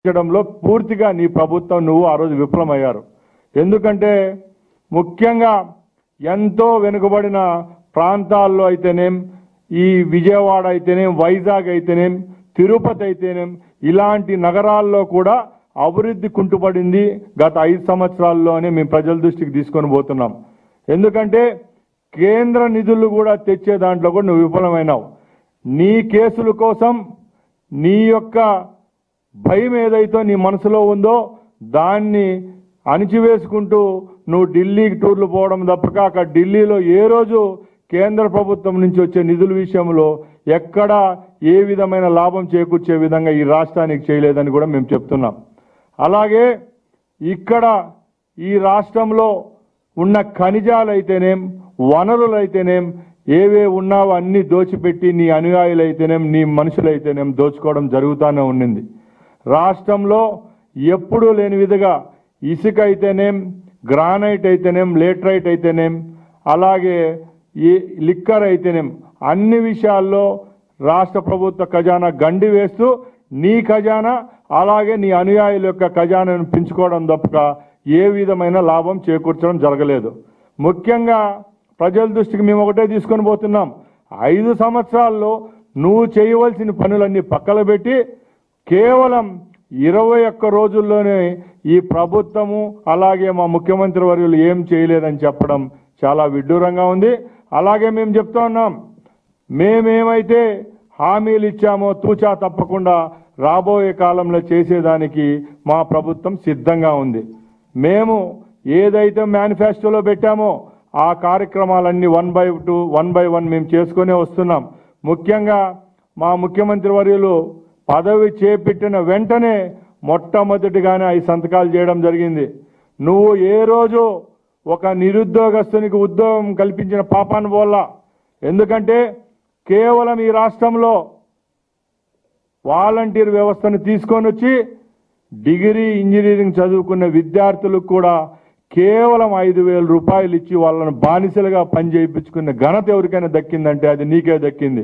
చేయడంలో పూర్తిగా నీ ప్రభుత్వం నువ్వు ఆ రోజు విఫలమయ్యారు. ఎందుకంటే ముఖ్యంగా ఎంతో వెనుకబడిన ప్రాంతాల్లో అయితేనేం, ఈ విజయవాడ అయితేనేం, వైజాగ్ అయితేనేం, తిరుపతి అయితేనేం, ఇలాంటి నగరాల్లో కూడా అభివృద్ధి కుంటుపడింది గత 5 సంవత్సరాల్లోనే మేము ప్రజల దృష్టికి తీసుకొని పోతున్నాం. ఎందుకంటే కేంద్ర నిధులు కూడా తెచ్చే దాంట్లో కూడా నువ్వు విఫలమైనావు. నీ కేసుల కోసం నీ యొక్క భయం ఏదైతే నీ మనసులో ఉందో దాన్ని అణిచివేసుకుంటూ నువ్వు ఢిల్లీకి టూర్లు పోవడం తప్పక అక్కడ ఢిల్లీలో ఏ రోజు కేంద్ర ప్రభుత్వం నుంచి వచ్చే నిధుల విషయంలో ఎక్కడ ఏ విధమైన లాభం చేకూర్చే విధంగా ఈ రాష్ట్రానికి చేయలేదని కూడా మేము చెప్తున్నాం. అలాగే ఇక్కడ ఈ రాష్ట్రంలో ఉన్న ఖనిజాలైతేనేం, వనరులైతేనేం, ఏవే ఉన్నావో అన్ని దోచిపెట్టి నీ అనుయాయులైతేనేం, నీ మనుషులైతేనేం దోచుకోవడం జరుగుతూనే ఉండింది. రాష్ట్రంలో ఎప్పుడూ లేని విధంగా ఇసుక అయితేనేం, గ్రానైట్ అయితేనేం, లేటరైట్ అయితేనేం, అలాగే ఈ లిక్కర్ అయితేనేం అన్ని విషయాల్లో రాష్ట్ర ప్రభుత్వ ఖజానా గండి వేస్తూ నీ ఖజానా అలాగే నీ అనుయాయుల యొక్క ఖజానాను పెంచుకోవడం తప్ప ఏ విధమైన లాభం చేకూర్చడం జరగలేదు. ముఖ్యంగా ప్రజల దృష్టికి మేము ఒకటే తీసుకొని పోతున్నాం. 5 సంవత్సరాల్లో నువ్వు చేయవలసిన పనులన్నీ పక్కన పెట్టి కేవలం 21 రోజుల్లోనే ఈ ప్రభుత్వము అలాగే మా ముఖ్యమంత్రి వర్యులు ఏం చేయలేదని చెప్పడం చాలా విడ్డూరంగా ఉంది. అలాగే మేము చెప్తా ఉన్నాం, మేమేమైతే హామీలు ఇచ్చామో తూచా తప్పకుండా రాబోయే కాలంలో చేసేదానికి మా ప్రభుత్వం సిద్ధంగా ఉంది. మేము ఏదైతే మేనిఫెస్టోలో పెట్టామో ఆ కార్యక్రమాలన్నీ 1 by 2, 1 by 1 మేము చేసుకునే వస్తున్నాం. ముఖ్యంగా మా ముఖ్యమంత్రి వర్యులు పదవి చేపట్టిన వెంటనే మొట్టమొదటిగానే 5 సంతకాలు చేయడం జరిగింది. నువ్వు ఏ రోజు ఒక నిరుద్యోగస్తునికి ఉద్యోగం కల్పించిన పాపాను పోలా. ఎందుకంటే కేవలం ఈ రాష్ట్రంలో వాలంటీర్ వ్యవస్థను తీసుకొని వచ్చి డిగ్రీ ఇంజనీరింగ్ చదువుకున్న విద్యార్థులకు కూడా కేవలం 5,000 రూపాయలు ఇచ్చి వాళ్ళను బానిసలుగా పని చేయించుకున్న ఘనత ఎవరికైనా దక్కిందంటే అది నీకే దక్కింది.